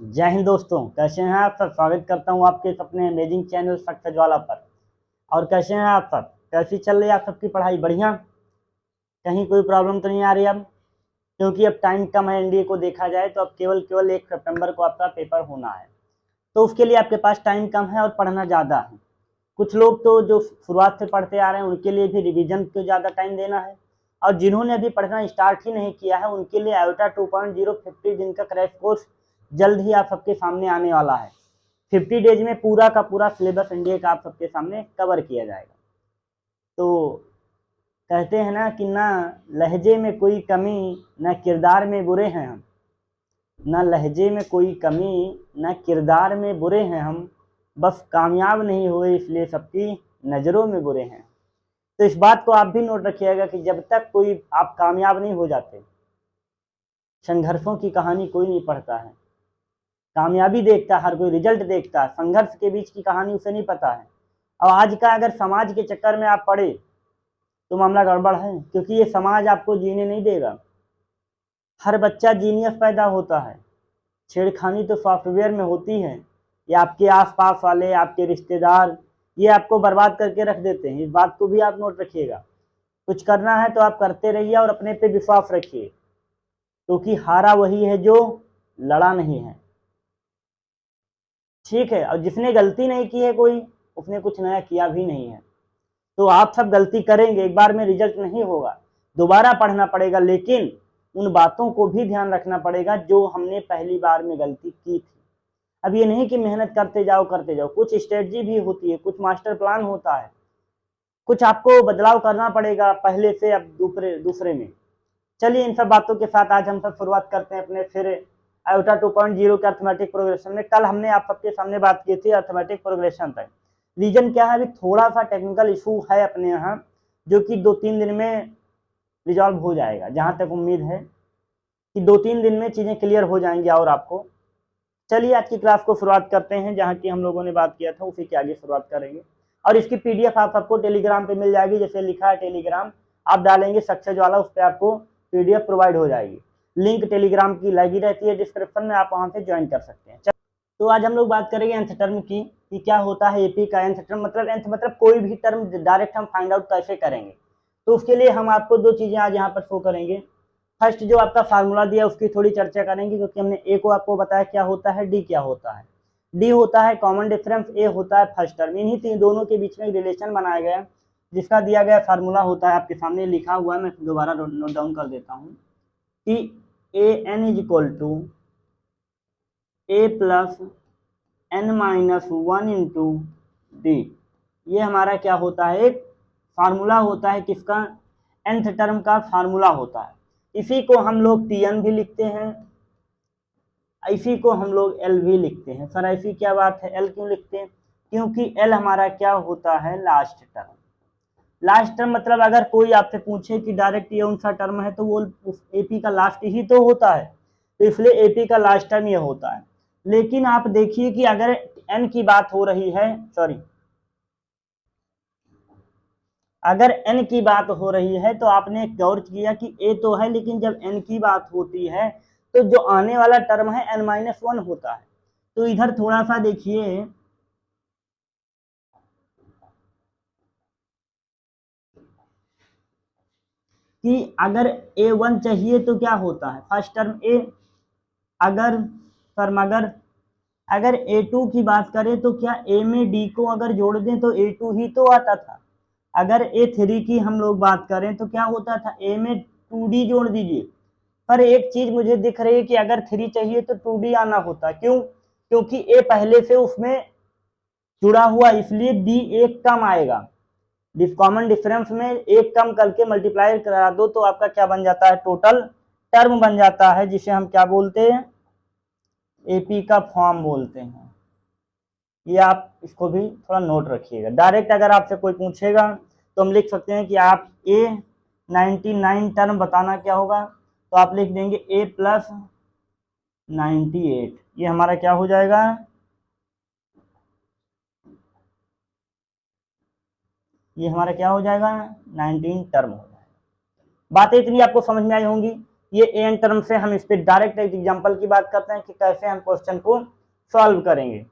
जय हिंद दोस्तों, कैसे हैं आप सब। स्वागत करता हूं आपके इस अपने अमेजिंग चैनल सक्सेस ज्वाला पर। और कैसे हैं आप सब, कैसी चल रही है आप सबकी पढ़ाई। बढ़िया, कहीं कोई प्रॉब्लम तो नहीं आ रही अब, क्योंकि अब टाइम कम है। एनडीए को देखा जाए तो अब केवल 1 सितंबर को आपका पेपर होना है, तो उसके लिए आपके पास टाइम कम है और पढ़ना ज़्यादा है। कुछ लोग तो जो शुरुआत से पढ़ते आ रहे हैं उनके लिए भी रिवीजन को ज़्यादा टाइम देना है, और जिन्होंने अभी पढ़ना स्टार्ट ही नहीं किया है उनके लिए आयोटा 2.0 50 दिन का क्रैश कोर्स जल्द ही आप सबके सामने आने वाला है। 50 डेज में पूरा का पूरा सिलेबस एनडीए का आप सबके सामने कवर किया जाएगा। तो कहते हैं ना कि ना लहजे में कोई कमी, ना किरदार में बुरे हैं हम। ना लहजे में कोई कमी, ना किरदार में बुरे हैं हम, बस कामयाब नहीं हुए इसलिए सबकी नज़रों में बुरे हैं। तो इस बात को आप भी नोट रखिएगा कि जब तक कोई आप कामयाब नहीं हो जाते, संघर्षों की कहानी कोई नहीं पढ़ता है। कामयाबी देखता है हर कोई, रिजल्ट देखता है, संघर्ष के बीच की कहानी उसे नहीं पता है। और आज का अगर समाज के चक्कर में आप पड़े तो मामला गड़बड़ है, क्योंकि ये समाज आपको जीने नहीं देगा। हर बच्चा जीनियस पैदा होता है, छेड़खानी तो सॉफ्टवेयर में होती है। ये आपके आसपास वाले, आपके रिश्तेदार, ये आपको बर्बाद करके रख देते हैं। इस बात को भी आप नोट रखिएगा। कुछ करना है तो आप करते रहिए और अपने पे विश्वास रखिए, क्योंकि हारा वही है जो लड़ा नहीं है। ठीक है, और जिसने गलती नहीं की है कोई, उसने कुछ नया किया भी नहीं है। तो आप सब गलती करेंगे, एक बार में रिजल्ट नहीं होगा, दोबारा पढ़ना पड़ेगा, लेकिन उन बातों को भी ध्यान रखना पड़ेगा जो हमने पहली बार में गलती की थी। अब ये नहीं कि मेहनत करते जाओ, कुछ स्ट्रेटजी भी होती है, कुछ मास्टर प्लान होता है, कुछ आपको बदलाव करना पड़ेगा पहले से अब दूसरे में। चलिए, इन सब बातों के साथ आज हम सब शुरुआत करते हैं अपने फिर आयोटा 2.0 के अर्थमेटिक प्रोग्रेशन में। कल हमने आप सबके सामने बात की थी अर्थमेटिक प्रोग्रेशन तक। रीजन क्या है, अभी थोड़ा सा टेक्निकल इशू है अपने यहाँ, जो कि 2-3 दिन में रिजॉल्व हो जाएगा। जहाँ तक उम्मीद है कि 2-3 दिन में चीज़ें क्लियर हो जाएंगी। और आपको चलिए आज की क्लास को शुरुआत करते हैं। जहाँ की हम लोगों ने बात किया था उसी के आगे शुरुआत करेंगे। और इसकी पीडीएफ आप सबको टेलीग्राम पे मिल जाएगी, जैसे लिखा है टेलीग्राम, आप डालेंगे सक्सेस ज्वाला, उस पर आपको पीडीएफ प्रोवाइड हो जाएगी। लिंक टेलीग्राम की लगी रहती है डिस्क्रिप्शन में, आप वहाँ से ज्वाइन कर सकते हैं। तो आज हम लोग बात करेंगे nth टर्म की, कि क्या होता है एपी का nth टर्म। nth मतलब कोई भी टर्म डायरेक्ट हम फाइंड आउट कैसे करेंगे। तो उसके लिए हम आपको 2 चीज़ें आज यहाँ पर शो करेंगे। फर्स्ट, जो आपका फार्मूला दिया उसकी थोड़ी चर्चा करेंगे, क्योंकि हमने ए को आपको बताया क्या होता है, डी क्या होता है। डी होता है कॉमन डिफरेंस, ए होता है फर्स्ट टर्म। इन्हीं दोनों के बीच में एक रिलेशन बनाया गया, जिसका दिया गया फार्मूला होता है, आपके सामने लिखा हुआ है, मैं दोबारा नोट डाउन कर देता हूँ कि a n is equal to A plus n-1 into D. ये हमारा क्या होता है, एक फार्मूला होता है, किसका, nth टर्म का फार्मूला होता है। इसी को हम लोग Tn भी लिखते हैं, इसी को हम लोग L भी लिखते हैं। सर ऐसी क्या बात है, L क्यों लिखते हैं, क्योंकि L हमारा क्या होता है, लास्ट टर्म। लास्ट टर्म मतलब अगर कोई आपसे पूछे कि डायरेक्ट ये कौन सा टर्म है, तो वो उस एपी का लास्ट ही तो होता है, तो इसलिए एपी का लास्ट टर्म ये होता है। लेकिन आप देखिए कि अगर n की बात हो रही है, अगर n की बात हो रही है, तो आपने गौर किया कि a तो है, लेकिन जब n की बात होती है तो जो आने वाला टर्म है n-1 होता है। तो इधर थोड़ा सा देखिए कि अगर a1 चाहिए तो क्या होता है, फर्स्ट टर्म a। अगर अगर a2 की बात करें तो क्या a में d को अगर जोड़ दें तो a2 ही तो आता था। अगर a3 की हम लोग बात करें तो क्या होता था, a में 2d जोड़ दीजिए। पर एक चीज मुझे दिख रही है कि अगर 3 चाहिए तो 2d आना होता। क्यों, क्योंकि a पहले से उसमें जुड़ा हुआ, इसलिए d एक कम आएगा। कॉमन डिफरेंस में एक कम करके मल्टीप्लाई करा दो तो आपका क्या बन जाता है, टोटल टर्म बन जाता है, जिसे हम क्या बोलते हैं, एपी का फॉर्म बोलते हैं। ये आप इसको भी थोड़ा नोट रखिएगा। डायरेक्ट अगर आपसे कोई पूछेगा तो हम लिख सकते हैं कि आप A99 टर्म बताना क्या होगा, तो आप लिख देंगे A प्लस 98। ये हमारा क्या हो जाएगा, ये हमारा क्या हो जाएगा, 19 टर्म हो जाएगा। बातें इतनी आपको समझ में आई होंगी। ये एन टर्म से हम इस पे डायरेक्ट एक एग्जांपल की बात करते हैं कि कैसे हम क्वेश्चन को सॉल्व करेंगे।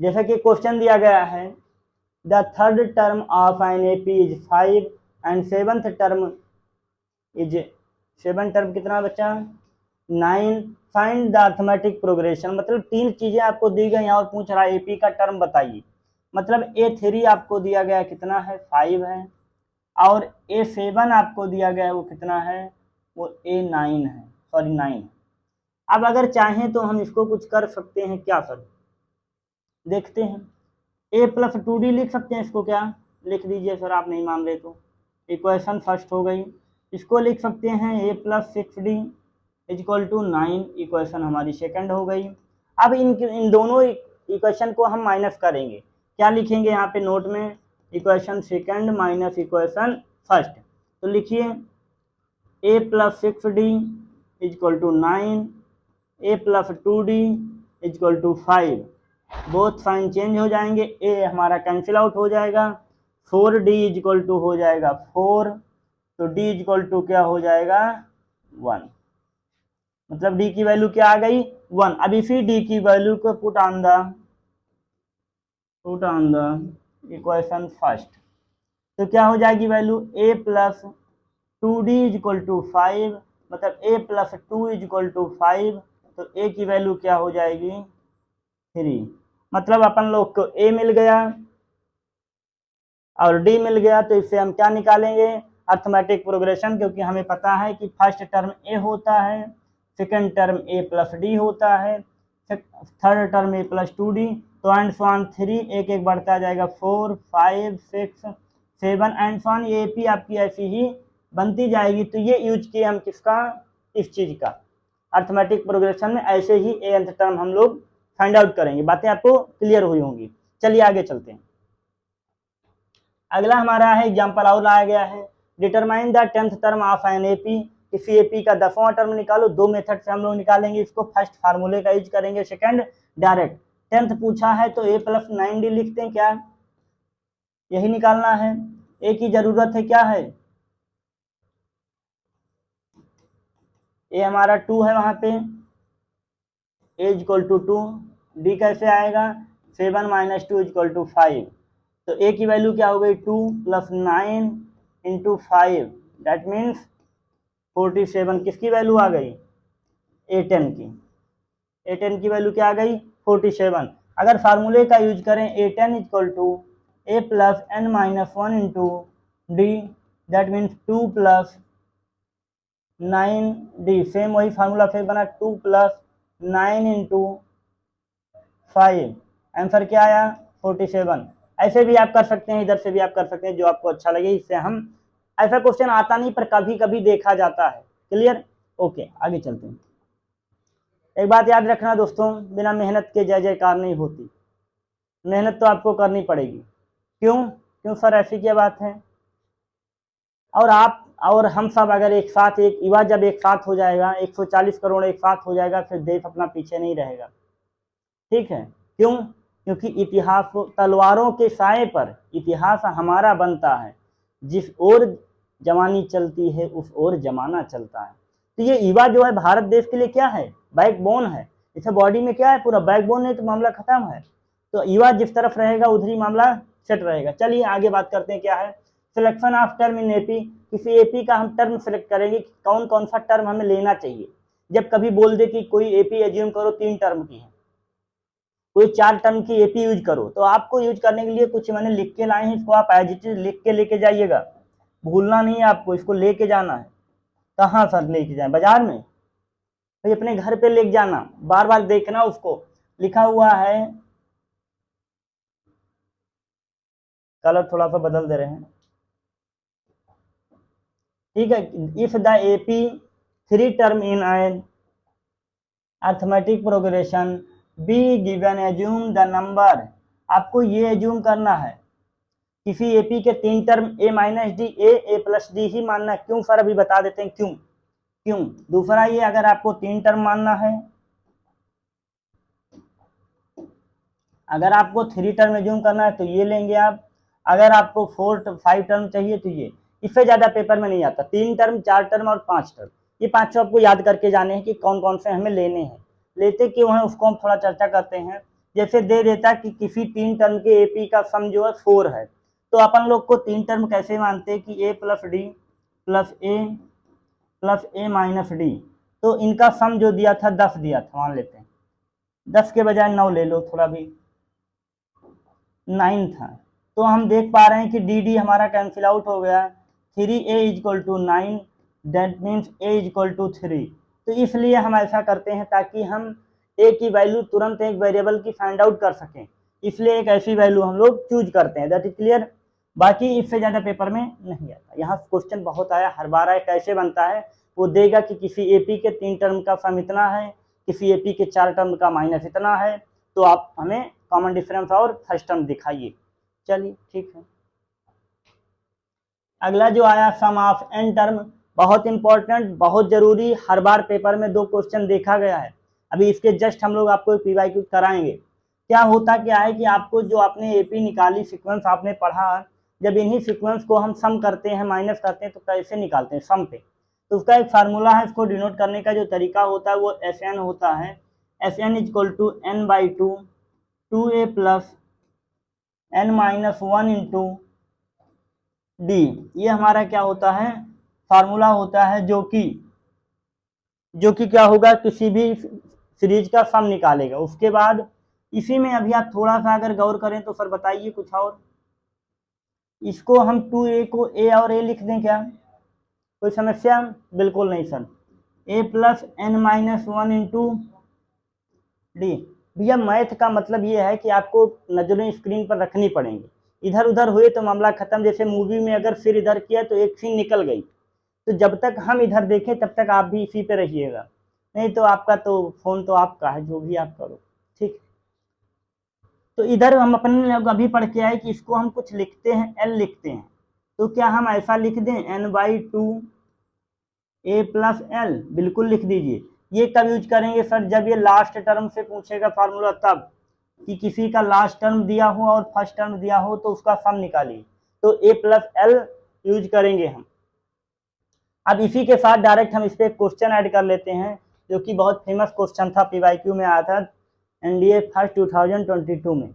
जैसा कि क्वेश्चन दिया गया है, the third term of an AP is 5 and seventh term is, seven term कितना बचा, 9, फाइंड द अर्थमेटिक प्रोग्रेशन। मतलब 3 चीजें आपको दी गई और पूछ रहा है एपी का टर्म बताइए। मतलब A3 आपको दिया गया कितना है, 5 है, और A7 आपको दिया गया है वो कितना है, वो A9 है, सॉरी 9 है। अब अगर चाहें तो हम इसको कुछ कर सकते हैं, क्या सर, देखते हैं। A+2D लिख सकते हैं इसको, क्या लिख दीजिए सर, आप नहीं मान रहे तो। इक्वेशन फर्स्ट हो गई। इसको लिख सकते हैं A+6D इक्वल टू 9, इक्वेशन हमारी सेकंड हो गई। अब इन दोनों इक्वेशन को हम माइनस करेंगे। क्या लिखेंगे यहाँ पे नोट में, equation second minus equation first. तो लिखिए A+6D equal to 9, A+2D equal to 5। Both sign change हो जाएंगे, A हमारा कैंसिल आउट हो जाएगा, 4D इक्वल टू हो जाएगा 4, तो D इक्वल टू क्या हो जाएगा 1। मतलब D की वैल्यू क्या आ गई 1। अब इसी D की वैल्यू को put on the equation first, तो क्या हो जाएगी वैल्यू A+2D इक्वल टू 5, मतलब A+2 इक्वल टू 5, तो A की वैल्यू क्या हो जाएगी 3। मतलब अपन लोग को A मिल गया और D मिल गया, तो इससे हम क्या निकालेंगे, अर्थमेटिक प्रोग्रेशन, क्योंकि हमें पता है कि फर्स्ट टर्म A होता है, सेकंड टर्म A+D होता है, थर्ड टर्म A+2D, तो एंड सो ऑन 3, एक एक बढ़ता जाएगा 4, 5, 6, 7 एंड सो ऑन। ये AP आपकी ऐसी ही बनती जाएगी। तो ये यूज किए हम किसका, इस चीज का, अर्थमेटिक प्रोग्रेशन में ऐसे ही nth टर्म हम लोग फाइंड आउट करेंगे। बातें आपको क्लियर हुई होंगी। चलिए आगे चलते हैं। अगला हमारा है एग्जांपल और लाया गया है, determine the 10th term of an AP. किसी एपी का 10वां टर्म निकालो। 2 मेथड से हम लोग निकालेंगे इसको। फर्स्ट फार्मूले का यूज करेंगे, सेकंड डायरेक्ट। 10th पूछा है तो A+9D लिखते हैं, क्या यही निकालना है। ए की जरूरत है, क्या है, ए हमारा 2 है वहां पे, A इक्वल टू 2, डी कैसे आएगा 7 - 2 इक्वल टू 5। तो ए की वैल्यू क्या हो गई 2 + 9 × 5, दैट मीन्स 47। किसकी वैल्यू आ गई, A10 की। A10 की वैल्यू क्या आ गई 47। अगर फार्मूले का यूज करें A10 equal to A + n - 1 × D, that means 2 + 9D। Same वही फार्मूला फिर बना, 2 + 9 × 5, आंसर क्या आया 47। ऐसे भी आप कर सकते हैं, इधर से भी आप कर सकते हैं, जो आपको अच्छा लगे। इससे हम, ऐसा क्वेश्चन आता नहीं पर कभी कभी देखा जाता है। क्लियर, ओके आगे चलते हैं। एक बात याद रखना दोस्तों, बिना मेहनत के जय जयकार नहीं होती। मेहनत तो आपको करनी पड़ेगी। क्यों सर, ऐसी क्या बात है। और आप और हम सब अगर एक साथ, एक युवा जब एक साथ हो जाएगा, 140 करोड़ एक साथ हो जाएगा, फिर देश अपना पीछे नहीं रहेगा। ठीक है, क्योंकि इतिहास, तलवारों के साए पर इतिहास हमारा बनता है। जिस ओर जवानी चलती है उस ओर जमाना चलता है। तो ये युवा जो है भारत देश के लिए क्या है, बैकबोन है। इसे बॉडी में क्या है, पूरा बैकबोन नहीं तो मामला खत्म है। तो युवा जिस तरफ रहेगा उधर ही मामला सेट रहेगा। चलिए आगे बात करते हैं, क्या है selection of term in AP. किसी एपी का हम टर्म सेलेक्ट करेंगे, कौन कौन सा टर्म हमें लेना चाहिए। जब कभी बोल दे कि कोई एपी एज्यूम करो 3 टर्म की है, कोई 4 टर्म की एपी यूज करो, तो आपको यूज करने के लिए कुछ मैंने लिख के लाए हैं, इसको आप एज इट इज लिख के लेके जाइएगा। भूलना नहीं है आपको, इसको लेके जाना है। कहाँ सर लेके जाए, बाजार में, तो अपने घर पे लेके जाना, बार बार देखना उसको। लिखा हुआ है, कलर थोड़ा सा बदल दे रहे हैं, ठीक है। If the AP 3 term in an arithmetic progression be given, assume the number. आपको ये एज्यूम करना है किसी एपी के 3 टर्म A-D, A+D ही मानना। क्यों सर, अभी बता देते हैं क्यों। दूसरा ये, अगर आपको 3 टर्म मानना है, अगर आपको 3 टर्म एज्यूम करना है तो ये लेंगे आप। अगर आपको 4 5 टर्म चाहिए तो ये। इससे ज़्यादा पेपर में नहीं आता। 3 टर्म, 4 टर्म और 5 टर्म, ये 5 आपको याद करके जाने हैं कि कौन कौन से हमें लेने हैं। लेते क्यों हैं उसको हम थोड़ा चर्चा करते हैं। जैसे दे देता कि किसी 3 टर्म के एपी का सम जो है 4 है, तो अपन लोग को 3 टर्म कैसे मानते हैं कि ए प्लस डी प्लस ए माइनस डी, तो इनका सम जो दिया था 10 दिया था, मान लेते हैं 10 के बजाय 9 ले लो, थोड़ा भी 9 था। तो हम देख पा रहे हैं कि डी डी हमारा कैंसिल आउट हो गया। 3a equal to 9, that means a equal to 3। तो इसलिए हम ऐसा करते हैं ताकि हम a की वैल्यू तुरंत एक वेरिएबल की फाइंड आउट कर सकें, इसलिए एक ऐसी वैल्यू हम लोग चूज करते हैं। That is clear. बाकी इससे ज़्यादा पेपर में नहीं आता। यहाँ क्वेश्चन बहुत आया, हर बार आया, कैसे बनता है वो देगा कि किसी एपी के 3 टर्म का सम इतना है, किसी एपी के 4 टर्म का माइनस इतना है, तो आप हमें कॉमन डिफरेंस और फर्स्ट टर्म दिखाइए। चलिए ठीक है। अगला जो आया सम ऑफ n टर्म, बहुत इंपॉर्टेंट, बहुत जरूरी, हर बार पेपर में 2 क्वेश्चन देखा गया है। अभी इसके जस्ट हम लोग आपको पीवाईक्यू कराएंगे। क्या होता क्या है कि आपको जो आपने एपी निकाली, सीक्वेंस आपने पढ़ा, जब इन्हीं सीक्वेंस को हम सम करते हैं, माइनस करते हैं, तो कैसे निकालते हैं सम पे, तो उसका एक फार्मूला है। इसको डिनोट करने का जो तरीका होता है वो Sn होता है। Sn equal to n/2 2a plus n-1 into D, ये हमारा क्या होता है, फार्मूला होता है, जो कि क्या होगा, किसी भी सीरीज का सम निकालेगा। उसके बाद इसी में अभी आप थोड़ा सा अगर गौर करें तो सर बताइए कुछ और, इसको हम 2a को a और a लिख दें क्या, कोई समस्या? बिल्कुल नहीं sir. a plus n-1 into D. भैया मैथ का मतलब ये है कि आपको नजरें स्क्रीन पर रखनी पड़ेंगी, इधर उधर हुए तो मामला खत्म। जैसे मूवी में अगर सिर इधर किया तो एक सीन निकल गई, तो जब तक हम इधर देखें तब तक आप भी इसी पे रहिएगा, नहीं तो आपका तो फोन तो आपका है, जो भी आप करो, ठीक। तो इधर हम अपने लोग अभी पढ़ के आए कि इसको हम कुछ लिखते हैं, एल लिखते हैं, तो क्या हम ऐसा लिख दें n/2 a प्लस एल, बिल्कुल लिख दीजिए। ये कब यूज करेंगे सर, जब ये लास्ट टर्म से पूछेगा फार्मूला, तब कि किसी का लास्ट टर्म दिया हो और फर्स्ट टर्म दिया हो तो उसका सम निकालिए, तो a प्लस एल यूज करेंगे हम। अब इसी के साथ डायरेक्ट हम इस पर क्वेश्चन ऐड कर लेते हैं, जो कि बहुत फेमस क्वेश्चन था, पीवाईक्यू में आया था NDA फर्स्ट 2022 में।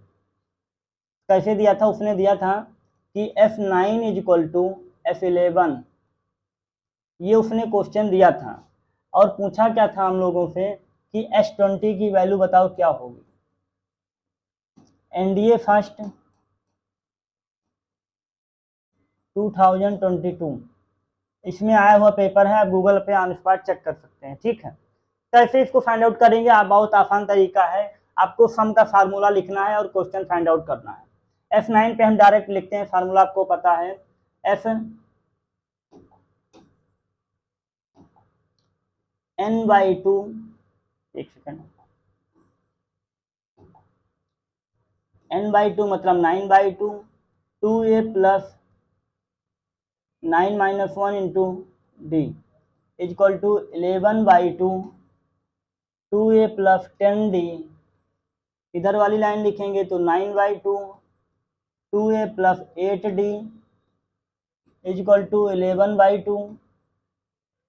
कैसे दिया था, उसने दिया था कि F9 is equal to F11, ये उसने क्वेश्चन दिया था, और पूछा क्या था हम लोगों से कि S20 की वैल्यू बताओ क्या होगी। NDA फर्स्ट 2022 इसमें आया हुआ पेपर है, आप गूगल पे ऑन स्पॉट चेक कर सकते हैं, ठीक है। कैसे इसको फाइंड आउट करेंगे, आप बहुत आसान तरीका है, आपको सम का फार्मूला लिखना है और क्वेश्चन फाइंड आउट करना है। F9 पे हम डायरेक्ट लिखते हैं, फार्मूला आपको पता है, Fn/2, एक सेकंड, n/2 मतलब 9/2, 2a plus 9-1 into D equal to 11/2 2a plus 10d, इधर वाली लाइन लिखेंगे तो 9/2 2a plus 8d equal to 11/2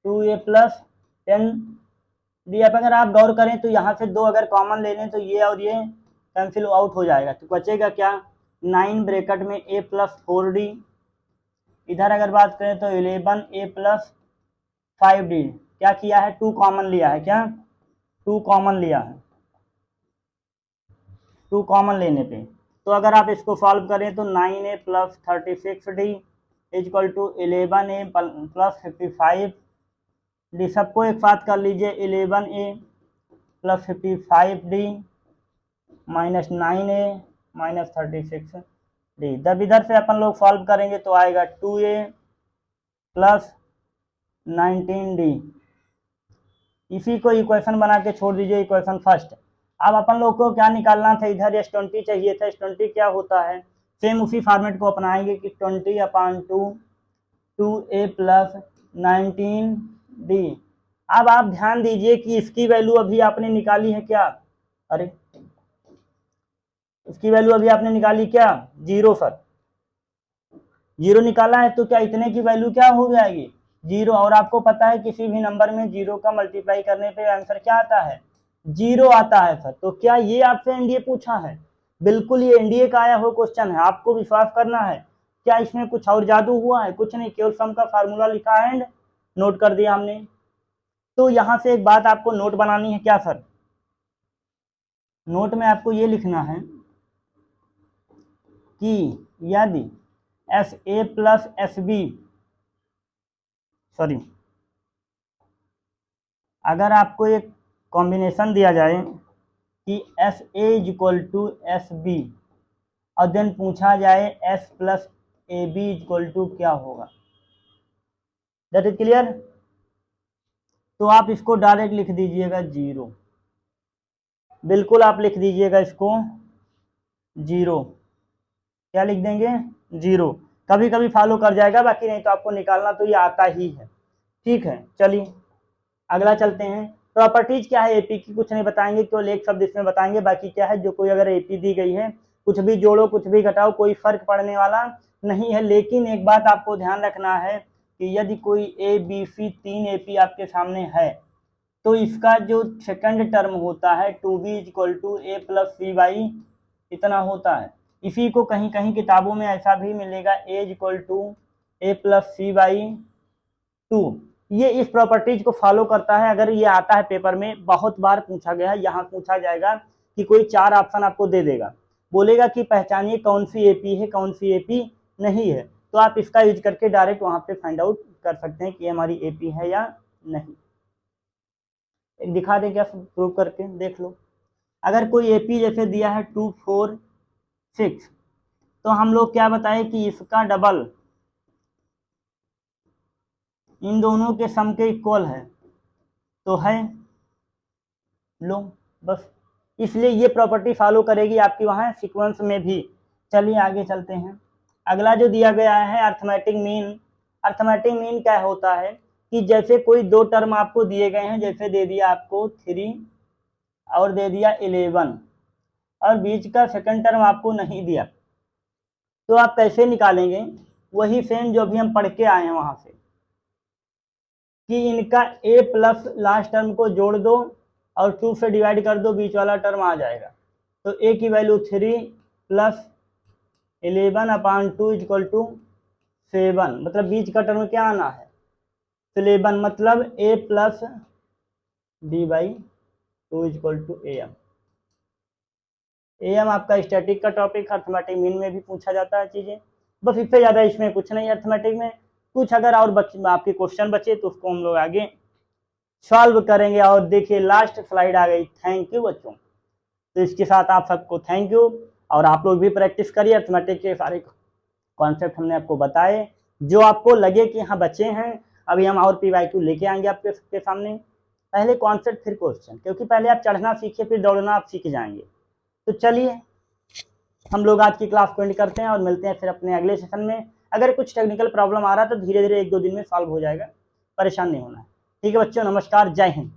2a plus 10d। अब अगर आप गौर करें तो यहाँ से 2 अगर कॉमन ले लें तो ये और ये कैंसिल आउट हो जाएगा, तो बचेगा क्या, 9 ब्रैकेट में a प्लस 4d, इधर अगर बात करें तो 11a प्लस 5d, क्या किया है, 2 कॉमन लिया है, क्या 2 कॉमन लिया है, 2 कॉमन लेने पे, तो अगर आप इसको सॉल्व करें तो 9a plus 36d equal to 11a plus 55d, सबको एक साथ कर लीजिए, 11a plus 55d minus 9a minus 36d। जब इधर से अपन लोग सॉल्व करेंगे तो आएगा 2a प्लस 19d, इसी को इक्वेशन बना के छोड़ दीजिए, इक्वेशन फर्स्ट। अब अपन लोग को क्या निकालना था, इधर S20 चाहिए था। S20 क्या होता है, सेम उसी फॉर्मेट को अपनाएंगे कि 20/2 2a प्लस 19d। अब आप ध्यान दीजिए कि इसकी वैल्यू अभी आपने निकाली है क्या, अरे इसकी वैल्यू अभी आपने निकाली क्या, 0 सर, जीरो निकाला है तो क्या इतने की वैल्यू क्या हो जाएगी, जीरो। और आपको पता है किसी भी नंबर में जीरो का मल्टीप्लाई करने पे आंसर क्या आता है, जीरो आता है सर। तो क्या ये आपसे एनडीए पूछा है, बिल्कुल ये एनडीए का आया हुआ क्वेश्चन है, आपको विश्वास करना है। क्या इसमें कुछ और जादू हुआ है, कुछ नहीं, केवल सम का फार्मूला लिखा है एंड नोट कर दिया हमने। तो यहाँ से एक बात आपको नोट बनानी है, क्या सर, नोट में आपको ये लिखना है कि यदि S A plus S B, sorry, अगर आपको एक कॉम्बिनेशन दिया जाए कि S A is equal to S B और देन पूछा जाए S plus A B is equal to क्या होगा, दैट इज क्लियर। तो आप इसको डायरेक्ट लिख दीजिएगा जीरो, बिल्कुल आप लिख दीजिएगा इसको जीरो, क्या लिख देंगे, जीरो। कभी कभी फॉलो कर जाएगा, बाकी नहीं तो आपको निकालना तो ये आता ही है, ठीक है। चलिए अगला चलते हैं। प्रॉपर्टीज क्या है एपी की, कुछ नहीं बताएंगे, केवल एक शब्द इसमें बताएंगे, बाकी क्या है, जो कोई अगर एपी दी गई है, कुछ भी जोड़ो कुछ भी घटाओ, कोई फर्क पड़ने वाला नहीं है। लेकिन एक बात आपको ध्यान रखना है कि यदि कोई ए बी सी 3 एपी आपके सामने है तो इसका जो सेकंड टर्म होता है 2b equal to A plus C by इतना होता है। इसी को कहीं कहीं किताबों में ऐसा भी मिलेगा a equal to A plus C by 2। ये इस प्रॉपर्टीज को फॉलो करता है। अगर ये आता है पेपर में, बहुत बार पूछा गया है, यहाँ पूछा जाएगा कि कोई 4 ऑप्शन आपको दे देगा, बोलेगा कि पहचानिए कौन सी एपी है कौन सी एपी नहीं है, तो आप इसका यूज करके डायरेक्ट वहाँ पे फाइंड आउट कर सकते हैं कि हमारी एपी है या नहीं। एक दिखा दें क्या, प्रूव करके देख लो। अगर कोई एपी जैसे दिया है 2 4 6, तो हम लोग क्या बताएं कि इसका डबल इन दोनों के सम के इक्वल है, तो है लो बस। इसलिए ये प्रॉपर्टी फॉलो करेगी आपकी वहाँ सीक्वेंस में भी। चलिए आगे चलते हैं। अगला जो दिया गया है अर्थमेटिक मीन। अर्थमेटिक मीन क्या होता है कि जैसे कोई 2 टर्म आपको दिए गए हैं, जैसे दे दिया आपको 3 और दे दिया 11 और बीच का सेकंड टर्म आपको नहीं दिया, तो आप कैसे निकालेंगे, वही सेम जो अभी हम पढ़ के आए हैं वहाँ से, कि इनका a प्लस लास्ट टर्म को जोड़ दो और 2 से डिवाइड कर दो, बीच वाला टर्म आ जाएगा। तो a की value 3 plus 11 upon 2 equal to 7, मतलब बीच का टर्म क्या आना है 11, मतलब a plus b by 2 equal to am। am आपका स्टैटिक का टॉपिक, अर्थमेटिक मीन में भी पूछा जाता है चीज़ें, बस इससे ज़्यादा इसमें कुछ नहीं। अर्थमेटिक में कुछ अगर और आपके क्वेश्चन बचे तो उसको हम लोग आगे सॉल्व करेंगे। और देखिए लास्ट स्लाइड आ गई। थैंक यू बच्चों। तो इसके साथ आप सबको थैंक यू, और आप लोग भी प्रैक्टिस करिए। अर्थमेटिक के सारे कॉन्सेप्ट हमने आपको बताए, जो आपको लगे कि हाँ बच्चे हैं, अभी हम और PYQ लेके आएंगे आपके सबके सामने। पहले कॉन्सेप्ट फिर क्वेश्चन, क्योंकि पहले आप चढ़ना सीखिए फिर दौड़ना आप सीख जाएंगे। तो चलिए हम लोग आज की क्लास को एंड करते हैं और मिलते हैं फिर अपने अगले सेशन में। अगर कुछ टेक्निकल प्रॉब्लम आ रहा है तो धीरे धीरे 1-2 दिन में सॉल्व हो जाएगा, परेशान नहीं होना है। ठीक है बच्चों, नमस्कार, जय हिंद।